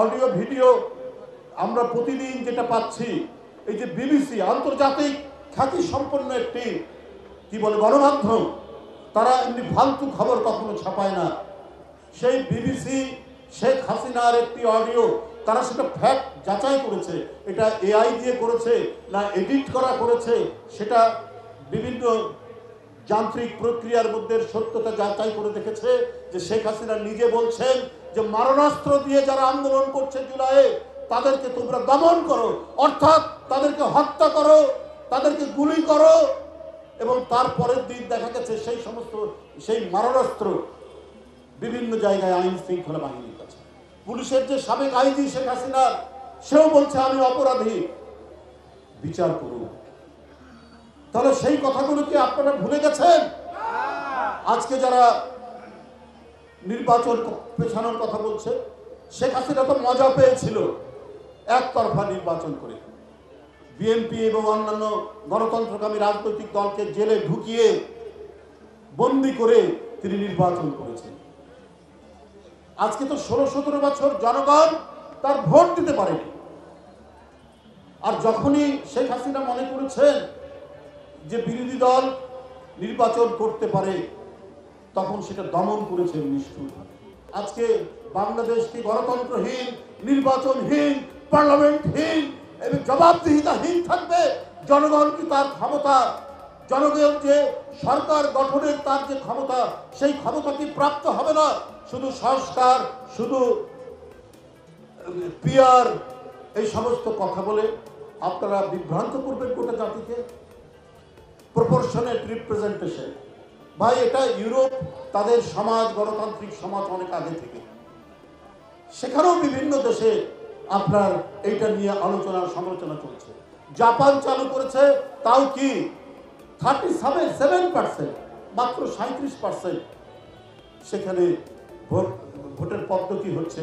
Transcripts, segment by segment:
Audio video আমরা প্রতিদিন যেটা পাচ্ছি, এই যে বিবিসি আন্তর্জাতিক খ্যাতি সম্পন্ন একটি কি বলে গণমাধ্যম, তারা এমনি ফালতু খবর কখনো ছাপায় না। সেই বিবিসি শেখ হাসিনার একটি অডিও, তারা সেটা ফ্যাক্ট যাচাই করেছে, এটা এআই দিয়ে করেছে না এডিট করা করেছে, সেটা বিভিন্ন যান্ত্রিক প্রক্রিয়ার মধ্যে সত্যতা যাচাই করে দেখেছে যে শেখ হাসিনা নিজে বলছেন যে মারণাস্ত্র দিয়ে যারা আন্দোলন করছে জুলাইয়ে তাদেরকে তোমরা দমন করো, অর্থাৎ তাদেরকে হত্যা করো, তাদেরকে গুলি করো। এবং তারপরের দিন দেখা গেছে সেই মারণাস্ত্র বিভিন্ন জায়গায় আইন শৃঙ্খলা বাহিনীর কাছে। পুলিশের যে সাবেক আইজি শেখ হাসিনা, সেও বলছে আমি অপরাধী, বিচার করুন। তাহলে সেই কথাগুলো কি আপনারা ভুলে গেছেন? আজকে যারা নির্বাচন পেছানোর কথা বলছে, শেখ হাসিনা তো মজা পেয়েছিল একতরফা নির্বাচন করে। বিএনপি এবং অন্যান্য গণতন্ত্রকামী রাজনৈতিক দলকে জেলে ঢুকিয়ে বন্দী করে তিনি নির্বাচন করেছেন। আজকে তো 16-17 বছর জনগণ তার ভোট দিতে পারেনি। আর যখনই শেখ হাসিনা মনে করেছেন যে বিরোধী দল নির্বাচন করতে পারে, তখন সেটা দমন করেছেন নিষ্ঠুরভাবে। আজকে বাংলাদেশকে গণতন্ত্রহীন, নির্বাচনহীন, পার্লামেন্টহীন এবং জবাবদিহিতাহীন থাকবে। জনগণ কি তার ক্ষমতা, জনগণ যে সরকার গঠনের তার যে ক্ষমতা, সেই ক্ষমতা কি প্রাপ্ত হবে না? শুধু সংস্কার, শুধু পিআর, এই সমস্ত কথা বলে আপনারা বিভ্রান্ত করবেন গোটা জাতিকে। প্রপোর্শনেট রিপ্রেজেন্টেশন, ভাই এটা ইউরোপ, তাদের সমাজ গণতান্ত্রিক সমাজ অনেক আগে থেকে, সেখানেও বিভিন্ন দেশে আপনার এইটা নিয়ে আলোচনা সমালোচনা চলছে। জাপান চালু করেছে, তাও কি 37%, মাত্র 37% সেখানে ভোটের পদ্ধতি হচ্ছে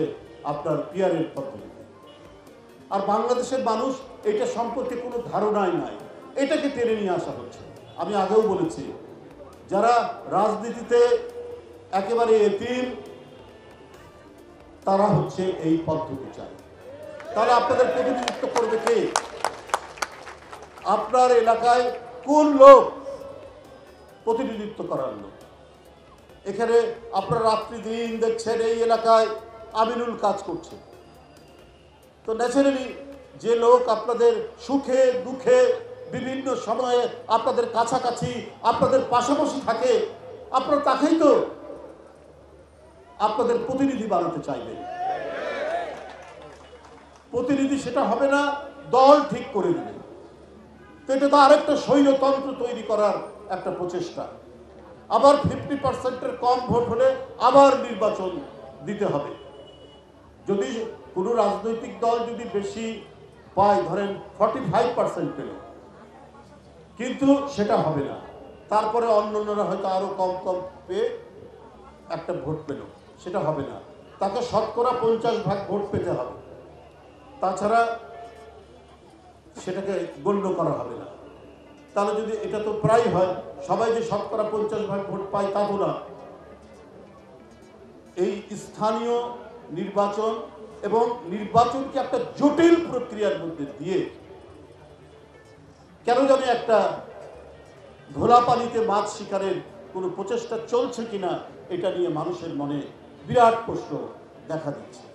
আপনার পিআরের পদ্ধতি। আর বাংলাদেশের মানুষ এটা সম্পর্কে কোনো ধারণাই নাই, এটাকে টেনে নিয়ে আসা হচ্ছে। আমি আগেও বলেছি, যারা রাজনীতিতে একেবারে এতিম, তারা হচ্ছে এই পদ্ধতি চায়। তাহলে আপনাদের প্রতিনিধিত্ব করবে কে? আপনার এলাকায় কোন লোক প্রতিনিধিত্ব করার লোক? এখানে আপনারা রাত্রি দিন দেখছেন এই এলাকায় আমিনুল কাজ করছে, তো ন্যাচারালি যে লোক আপনাদের সুখে দুঃখে বিভিন্ন সময়ে আপনাদের কাছাকাছি, আপনাদের পাশাপাশি থাকে, আপনারা তাকেই তো আপনাদের প্রতিনিধি বানাতে চাইবেন। প্রতিনিধি সেটা হবে না, দল ঠিক করে দেবে। তো এটা তো আরেকটা স্বৈরতন্ত্র তৈরি করার একটা প্রচেষ্টা। আবার 50%-এর কম ভোট হলে আবার নির্বাচন দিতে হবে। যদি কোনো রাজনৈতিক দল যদি বেশি পায়, ধরেন 45% পেল, কিন্তু সেটা হবে না। তারপরে অন্যান্যরা হয়তো আরো কম কম পেয়ে একটা ভোট পেল, সেটা হবে না। তাকে শতকরা 50% ভোট পেতে হবে, তাছাড়া সেটাকে গণ্য করা হবে না। তাহলে যদি এটা তো প্রায় হয়, সবাই যে শতকরা 50% ভোট পায় তা তো না। এই স্থানীয় নির্বাচন এবং নির্বাচনকে একটা জটিল প্রক্রিয়ার মধ্যে দিয়ে কেন জানি একটা ঘোলা পানিতে মাছ শিকারের কোনো প্রচেষ্টা চলছে কিনা, এটা নিয়ে মানুষের মনে বিরাট প্রশ্ন দেখা দিচ্ছে।